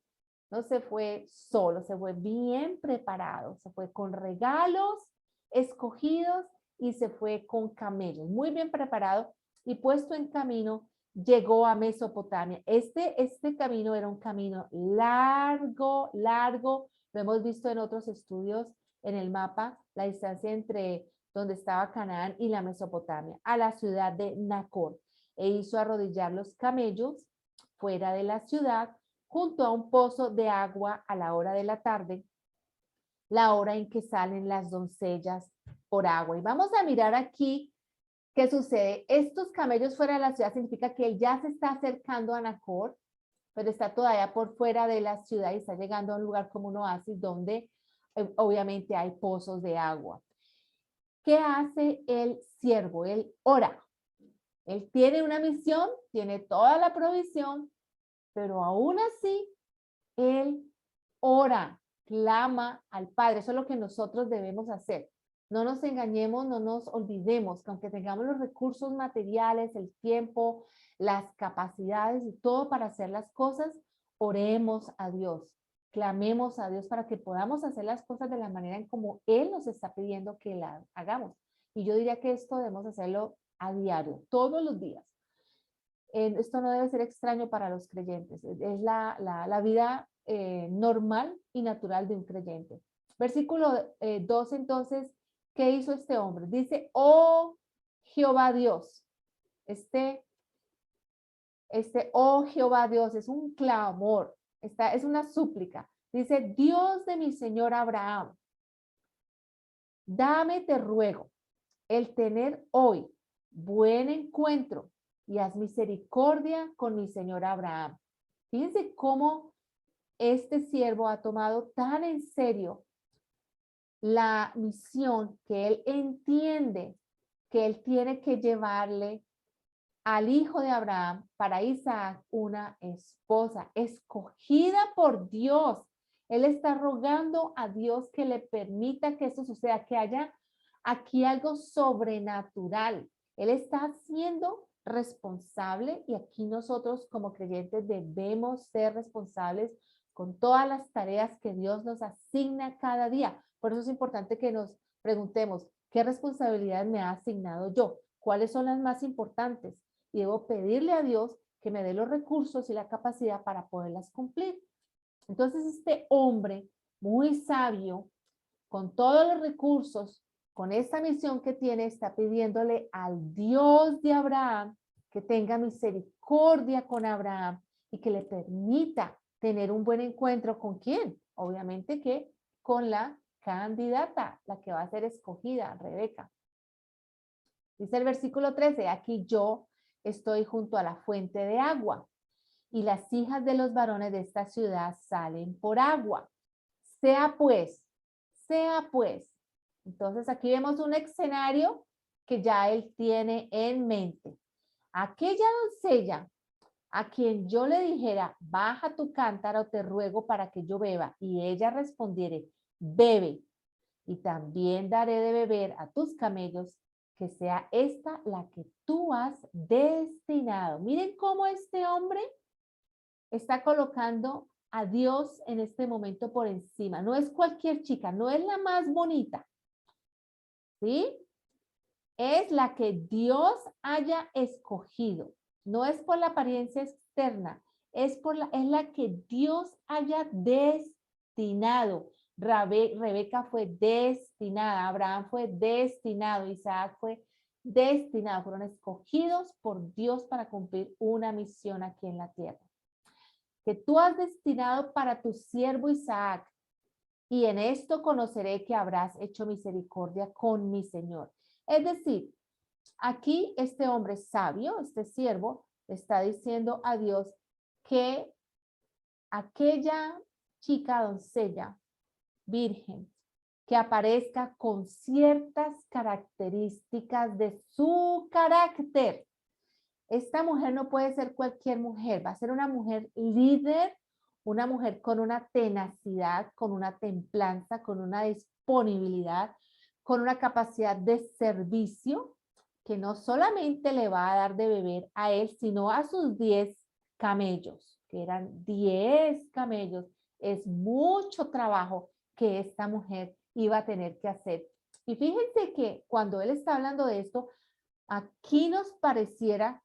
solo, se fue bien preparado, se fue con regalos escogidos y se fue con camellos, muy bien preparado y puesto en camino, llegó a Mesopotamia. Este camino era un camino largo, lo hemos visto en otros estudios en el mapa, la distancia entre donde estaba Canaán y la Mesopotamia, a la ciudad de Nacor, e hizo arrodillar los camellos fuera de la ciudad, junto a un pozo de agua a la hora de la tarde, la hora en que salen las doncellas por agua. Y vamos a mirar aquí qué sucede. Estos camellos fuera de la ciudad significa que él ya se está acercando a Nacor, pero está todavía por fuera de la ciudad y está llegando a un lugar como un oasis donde obviamente hay pozos de agua. ¿Qué hace el siervo? Él ora. Él tiene una misión, tiene toda la provisión, pero aún así, él ora, clama al Padre. Eso es lo que nosotros debemos hacer. No nos engañemos, no nos olvidemos que aunque tengamos los recursos materiales, el tiempo, las capacidades y todo para hacer las cosas, oremos a Dios, clamemos a Dios para que podamos hacer las cosas de la manera en como Él nos está pidiendo que las hagamos. Y yo diría que esto debemos hacerlo a diario, todos los días. Esto no debe ser extraño para los creyentes, es la vida normal y natural de un creyente. Versículo 2 entonces, ¿qué hizo este hombre? Dice, oh Jehová Dios, oh Jehová Dios, es un clamor, es una súplica. Dice, Dios de mi señor Abraham, dame, te ruego, el tener hoy buen encuentro y haz misericordia con mi señor Abraham. Fíjense cómo este siervo ha tomado tan en serio la misión que él entiende que él tiene que llevarle al hijo de Abraham, para Isaac, una esposa escogida por Dios. Él está rogando a Dios que le permita que eso suceda, que haya aquí algo sobrenatural. Él está siendo responsable y aquí nosotros como creyentes debemos ser responsables con todas las tareas que Dios nos asigna cada día. Por eso es importante que nos preguntemos, ¿qué responsabilidad me ha asignado yo? ¿Cuáles son las más importantes? Y debo pedirle a Dios que me dé los recursos y la capacidad para poderlas cumplir. Entonces este hombre muy sabio, con todos los recursos, con esta misión que tiene, está pidiéndole al Dios de Abraham que tenga misericordia con Abraham y que le permita tener un buen encuentro con quién. Obviamente que con la candidata, la que va a ser escogida, Rebeca. Dice el versículo 13, aquí yo estoy junto a la fuente de agua y las hijas de los varones de esta ciudad salen por agua. Sea pues. Entonces aquí vemos un escenario que ya él tiene en mente. Aquella doncella a quien yo le dijera, baja tu cántaro, te ruego para que yo beba, y ella respondiere, bebe, y también daré de beber a tus camellos, que sea esta la que tú has destinado. Miren cómo este hombre está colocando a Dios en este momento por encima. No es cualquier chica, no es la más bonita, ¿sí? Es la que Dios haya escogido. No es por la apariencia externa, es la que Dios haya destinado. Rebeca fue destinada, Abraham fue destinado, Isaac fue destinado, fueron escogidos por Dios para cumplir una misión aquí en la tierra. Que tú has destinado para tu siervo Isaac, y en esto conoceré que habrás hecho misericordia con mi Señor. Es decir, Aquí este hombre sabio, este siervo, está diciendo a Dios que aquella chica doncella virgen que aparezca con ciertas características de su carácter. Esta mujer no puede ser cualquier mujer, va a ser una mujer líder, una mujer con una tenacidad, con una templanza, con una disponibilidad, con una capacidad de servicio, que no solamente le va a dar de beber a él, sino a sus 10 camellos, que eran 10 camellos. Es mucho trabajo que esta mujer iba a tener que hacer. Y fíjense que cuando él está hablando de esto, aquí nos pareciera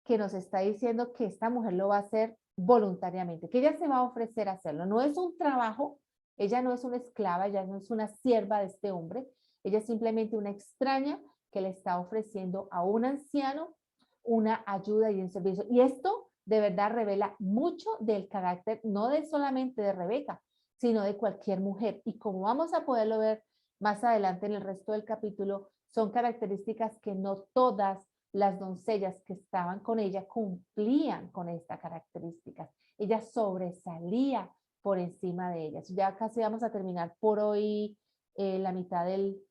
que nos está diciendo que esta mujer lo va a hacer voluntariamente, que ella se va a ofrecer a hacerlo. No es un trabajo, ella no es una esclava, ella no es una sierva de este hombre, ella es simplemente una extraña que le está ofreciendo a un anciano una ayuda y un servicio. Y esto de verdad revela mucho del carácter, no de solamente de Rebeca, sino de cualquier mujer. Y como vamos a poderlo ver más adelante en el resto del capítulo, son características que no todas las doncellas que estaban con ella cumplían con esta característica. Ella sobresalía por encima de ellas. Ya casi vamos a terminar por hoy la mitad del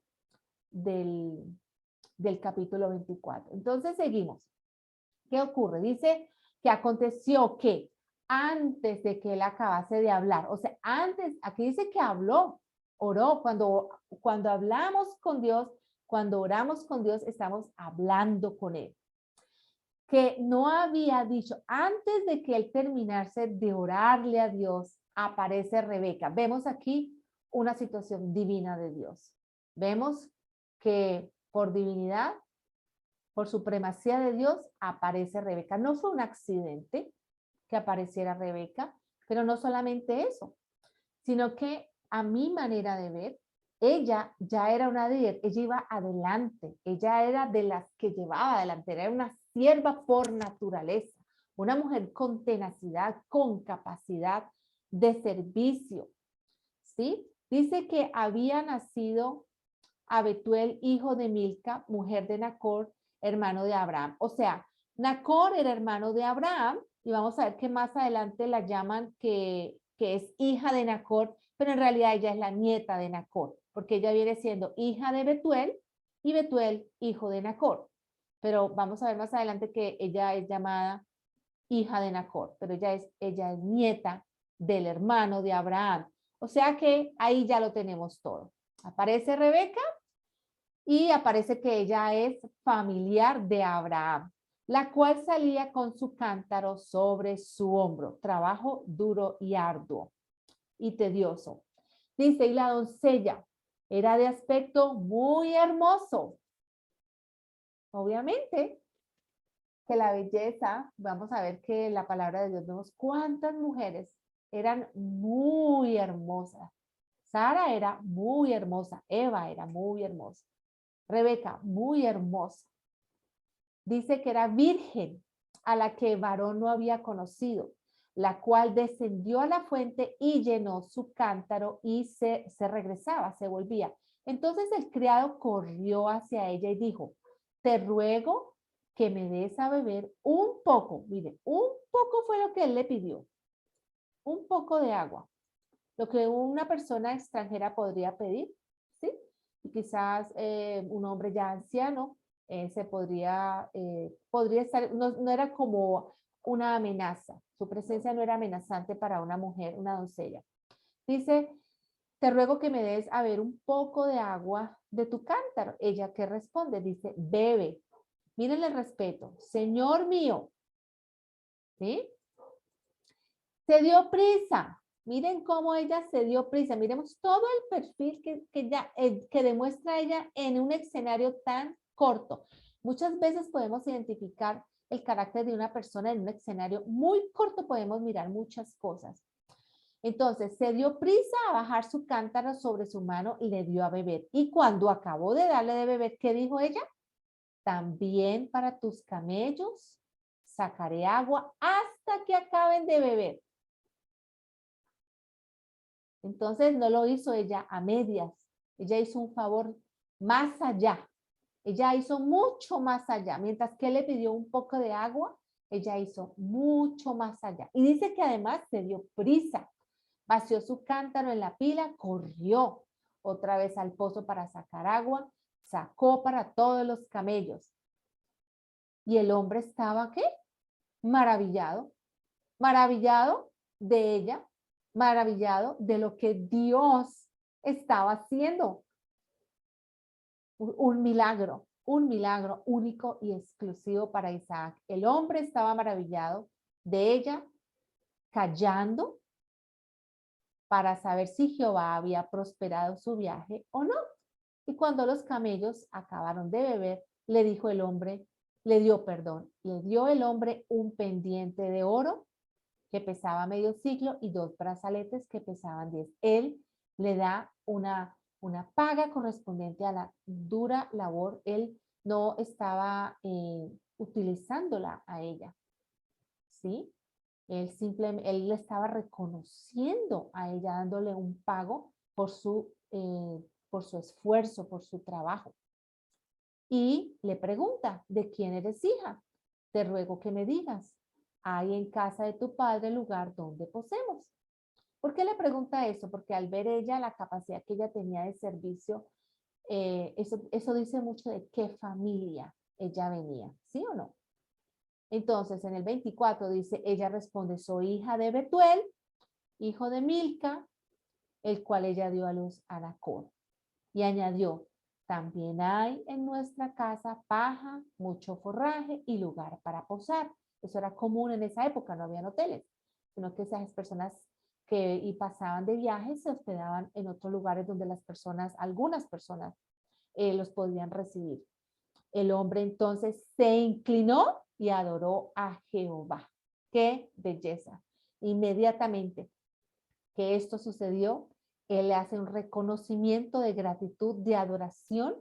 capítulo 24. Entonces seguimos. ¿Qué ocurre? Dice que aconteció que antes de que él acabase de hablar, o sea, antes, aquí dice que habló, oró, cuando hablamos con Dios, cuando oramos con Dios, estamos hablando con él. Que no había dicho, antes de que él terminase de orarle a Dios, aparece Rebeca. Vemos aquí una situación divina de Dios. Vemos que por divinidad, por supremacía de Dios, aparece Rebeca. No fue un accidente que apareciera Rebeca, pero no solamente eso, sino que a mi manera de ver, ella ya era una líder, ella iba adelante, ella era de las que llevaba adelante, era una sierva por naturaleza, una mujer con tenacidad, con capacidad de servicio, ¿sí? Dice que había nacido a Betuel, hijo de Milca, mujer de Nacor, hermano de Abraham. O sea, Nacor era hermano de Abraham, y vamos a ver que más adelante la llaman que es hija de Nacor, pero en realidad ella es la nieta de Nacor, porque ella viene siendo hija de Betuel y Betuel hijo de Nacor. Pero vamos a ver más adelante que ella es llamada hija de Nacor, pero ella es nieta del hermano de Abraham. O sea que ahí ya lo tenemos todo. Aparece Rebeca y aparece que ella es familiar de Abraham, la cual salía con su cántaro sobre su hombro. Trabajo duro y arduo y tedioso. Dice, y la doncella era de aspecto muy hermoso. Obviamente que la belleza, vamos a ver que en la palabra de Dios vemos cuántas mujeres eran muy hermosas. Sara era muy hermosa, Eva era muy hermosa, Rebeca muy hermosa. Dice que era virgen, a la que varón no había conocido, la cual descendió a la fuente y llenó su cántaro y se regresaba, se volvía. Entonces el criado corrió hacia ella y dijo, te ruego que me des a beber un poco. Mire, un poco fue lo que él le pidió, un poco de agua, lo que una persona extranjera podría pedir, ¿sí? Y quizás un hombre ya anciano podría estar, no era como una amenaza, su presencia no era amenazante para una mujer, una doncella. Dice, te ruego que me des a ver un poco de agua de tu cántaro. Ella que responde, dice, bebe. Miren el respeto, Señor mío, ¿sí? Se dio prisa. Miren cómo ella se dio prisa. Miremos todo el perfil que demuestra ella en un escenario tan corto. Muchas veces podemos identificar el carácter de una persona en un escenario muy corto. Podemos mirar muchas cosas. Entonces, se dio prisa a bajar su cántaro sobre su mano y le dio a beber. Y cuando acabó de darle de beber, ¿qué dijo ella? También para tus camellos sacaré agua hasta que acaben de beber. Entonces no lo hizo ella a medias, ella hizo un favor más allá. Ella hizo mucho más allá. Mientras que él le pidió un poco de agua, ella hizo mucho más allá. Y dice que además se dio prisa. Vació su cántaro en la pila, corrió otra vez al pozo para sacar agua, sacó para todos los camellos. Y el hombre estaba, ¿qué? Maravillado, maravillado de ella, maravillado de lo que Dios estaba haciendo. Un milagro único y exclusivo para Isaac. El hombre estaba maravillado de ella, callando para saber si Jehová había prosperado su viaje o no. Y cuando los camellos acabaron de beber, le dijo el hombre, le dio el hombre un pendiente de oro que pesaba medio ciclo y 2 brazaletes que pesaban 10. Él le da una paga correspondiente a la dura labor. Él no estaba utilizándola a ella, ¿sí? Él le estaba reconociendo a ella, dándole un pago por su esfuerzo, por su trabajo. Y le pregunta, ¿de quién eres hija? Te ruego que me digas, ¿hay en casa de tu padre lugar donde posemos? ¿Por qué le pregunta eso? Porque al ver ella la capacidad que ella tenía de servicio, eso dice mucho de qué familia ella venía, ¿sí o no? Entonces, en el 24 dice, ella responde, soy hija de Betuel, hijo de Milca, el cual ella dio a luz a Nacor. Y añadió, también hay en nuestra casa paja, mucho forraje y lugar para posar. Eso era común en esa época, no habían hoteles, sino que esas personas que pasaban de viaje se hospedaban en otros lugares donde algunas personas los podían recibir. El hombre entonces se inclinó y adoró a Jehová. ¡Qué belleza! Inmediatamente que esto sucedió, él le hace un reconocimiento de gratitud, de adoración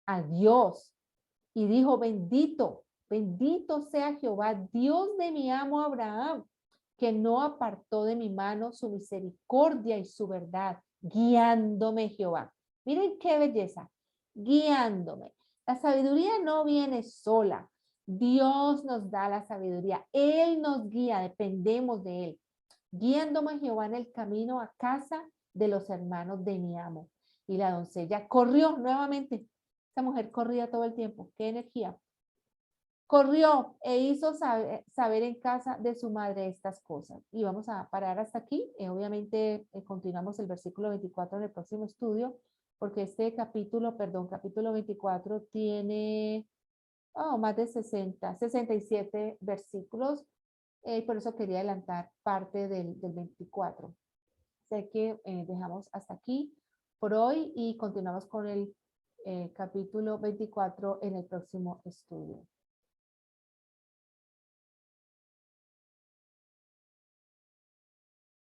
a Dios. Y dijo, bendito, bendito sea Jehová, Dios de mi amo Abraham, que no apartó de mi mano su misericordia y su verdad, guiándome Jehová. Miren qué belleza, guiándome. La sabiduría no viene sola. Dios nos da la sabiduría. Él nos guía, dependemos de Él. Guiándome Jehová en el camino a casa de los hermanos de mi amo. Y la doncella corrió nuevamente. Esa mujer corría todo el tiempo. ¡Qué energía! Corrió e hizo saber en casa de su madre estas cosas. Y vamos a parar hasta aquí. Obviamente continuamos el versículo 24 en el próximo estudio, porque este capítulo 24 tiene más de 67 versículos. Por eso quería adelantar parte del 24. Sé que dejamos hasta aquí por hoy y continuamos con el capítulo 24 en el próximo estudio.